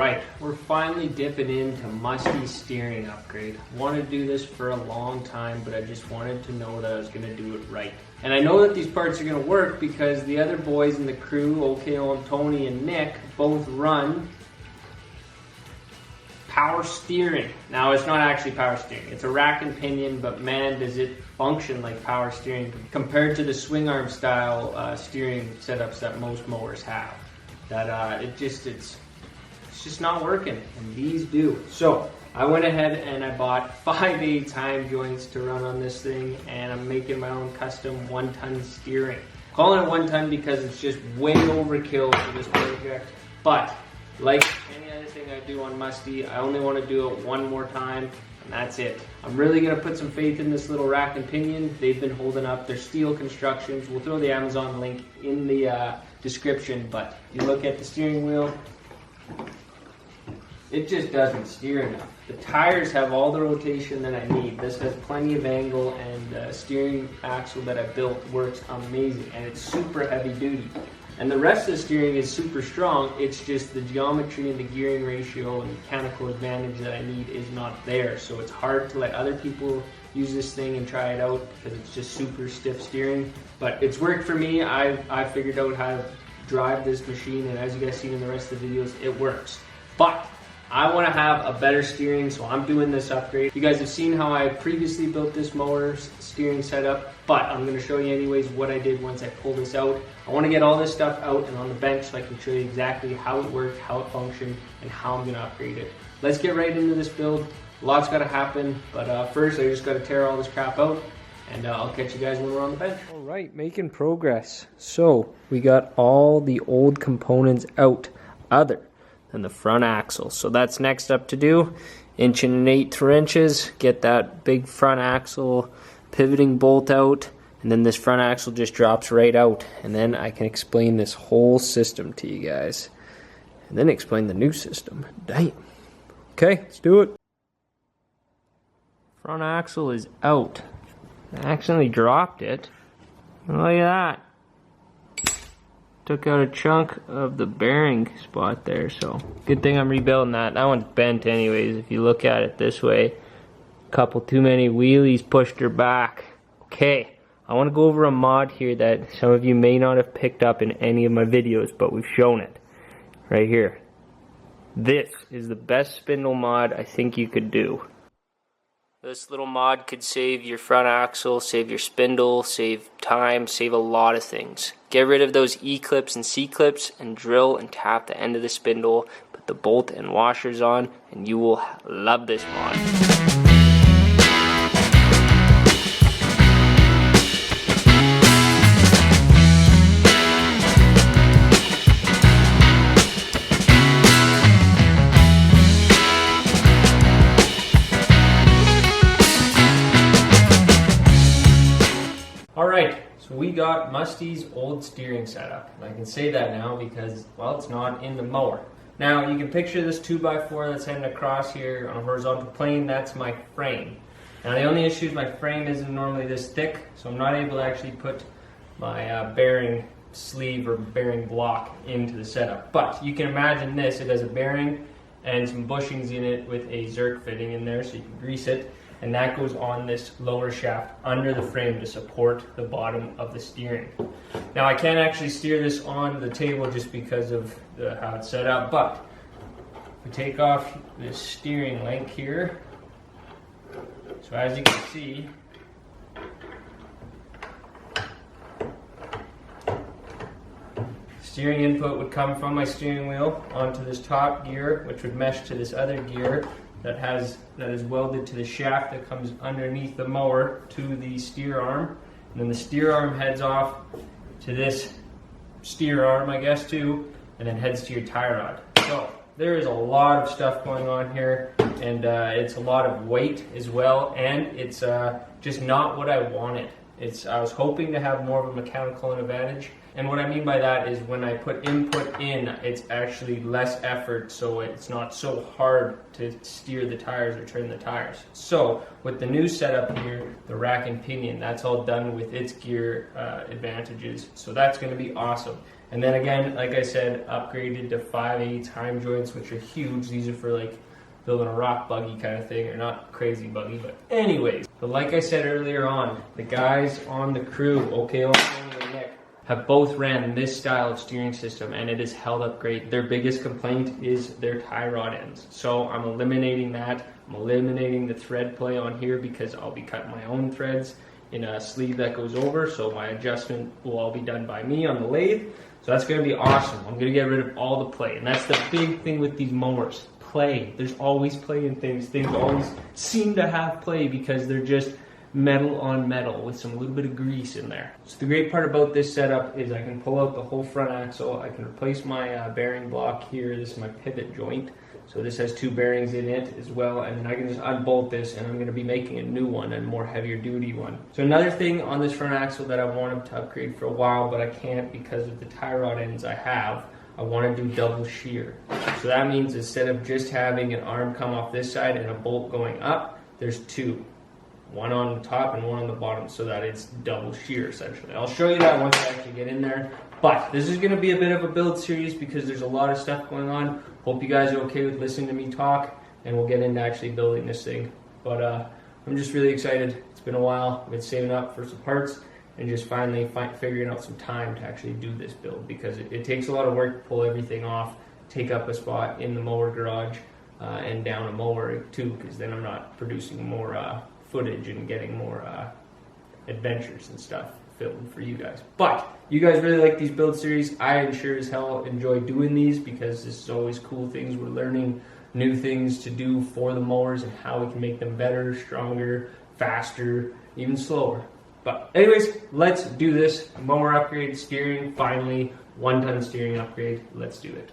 Alright, we're finally dipping into Mustys steering upgrade. Wanted to do this for a long time, but I just wanted to know that I was going to do it right. And I know that these parts are going to work because the other boys in the crew, OKO and Tony and Nick, both run power steering. Now it's not actually power steering, it's a rack and pinion, but man does it function like power steering compared to the swing arm style steering setups that most mowers have. That it's just not working, and these do. So I went ahead and I bought 5/8 hiem joints to run on this thing, and I'm making my own custom 1-ton steering. Calling it 1 ton because it's just way overkill for this project, but like any other thing I do on Musty, I only want to do it one more time, and that's it. I'm really going to put some faith in this little rack and pinion. They've been holding up. They're steel constructions. We'll throw the Amazon link in the description, but you look at the steering wheel, it just doesn't steer enough. The tires have all the rotation that I need. This has plenty of angle, and the steering axle that I built works amazing, and it's super heavy duty. And the rest of the steering is super strong. It's just the geometry and the gearing ratio and mechanical advantage that I need is not there. So it's hard to let other people use this thing and try it out because it's just super stiff steering. But it's worked for me. I figured out how to drive this machine, and as you guys seen in the rest of the videos, it works. But I want to have a better steering, so I'm doing this upgrade. You guys have seen how I previously built this mower's steering setup, but I'm going to show you anyways what I did once I pull this out. I want to get all this stuff out and on the bench so I can show you exactly how it worked, how it functioned, and how I'm going to upgrade it. Let's get right into this build. A lot's got to happen, but first I just got to tear all this crap out, and I'll catch you guys when we're on the bench. Alright, making progress. So we got all the old components out, other and the front axle. So that's next up to do. 1 1/8 inches, get that big front axle pivoting bolt out, and then this front axle just drops right out, and then I can explain this whole system to you guys, and then explain the new system. Damn. Okay, let's do it. Front axle is out. I accidentally dropped it. Look at that. Took out a chunk of the bearing spot there, so good thing I'm rebuilding that. That one's bent anyways if you look at it this way. Couple too many wheelies pushed her back. Okay, I want to go over a mod here that some of you may not have picked up in any of my videos, but we've shown it right here. This is the best spindle mod I think you could do. This little mod could save your front axle, save your spindle, save time, save a lot of things. Get rid of those E-clips and C-clips and drill and tap the end of the spindle, put the bolt and washers on, and you will love this mod. Alright, so we got Musty's old steering setup. And I can say that now because, well, it's not in the mower. Now, you can picture this 2x4 that's heading across here on a horizontal plane. That's my frame. Now, the only issue is my frame isn't normally this thick, so I'm not able to actually put my bearing sleeve or bearing block into the setup. But you can imagine this. It has a bearing and some bushings in it with a Zerk fitting in there so you can grease it. And that goes on this lower shaft under the frame to support the bottom of the steering. Now I can't actually steer this on the table just because of how it's set up, but if we take off this steering link here, so as you can see, steering input would come from my steering wheel onto this top gear, which would mesh to this other gear that is welded to the shaft that comes underneath the mower to the steer arm, and then the steer arm heads off to this steer arm, I guess, too, and then heads to your tie rod. So there is a lot of stuff going on here, and it's a lot of weight as well, and it's just not what I wanted. I was hoping to have more of a mechanical advantage, and what I mean by that is when I put input in, it's actually less effort, so it's not so hard to steer the tires or turn the tires. So with the new setup here, the rack and pinion, that's all done with its gear advantages, so that's going to be awesome. And then again, like I said, upgraded to 5/8 hiem joints, which are huge. These are for like building a rock buggy kind of thing, or not crazy buggy, but anyways. But like I said earlier on, the guys on the crew, OK and Nick, have both ran this style of steering system, and it has held up great. Their biggest complaint is their tie rod ends. So I'm eliminating that. I'm eliminating the thread play on here because I'll be cutting my own threads in a sleeve that goes over, so my adjustment will all be done by me on the lathe. So that's going to be awesome. I'm going to get rid of all the play, and that's the big thing with these mowers. Play. There's always play in things. Things always seem to have play because they're just metal on metal with some little bit of grease in there. So the great part about this setup is I can pull out the whole front axle. I can replace my bearing block here. This is my pivot joint. So this has 2 bearings in it as well, and then I can just unbolt this, and I'm going to be making a new one, a more heavier duty one. So another thing on this front axle that I wanted to upgrade for a while, but I can't because of the tie rod ends I have, I want to do double shear. So that means instead of just having an arm come off this side and a bolt going up, there's 2. One on the top and one on the bottom, so that it's double shear essentially. I'll show you that once I actually get in there. But this is going to be a bit of a build series because there's a lot of stuff going on. Hope you guys are okay with listening to me talk, and we'll get into actually building this thing. But I'm just really excited. It's been a while. I've been saving up for some parts and just finally figuring out some time to actually do this build, because it takes a lot of work to pull everything off, take up a spot in the mower garage, and down a mower too, because then I'm not producing more footage and getting more adventures and stuff filmed for you guys. But you guys really like these build series. I sure as hell enjoy doing these because this is always cool things. We're learning new things to do for the mowers and how we can make them better, stronger, faster, even slower. But anyways, let's do this. Mower upgrade, steering, finally, 1-ton steering upgrade. Let's do it.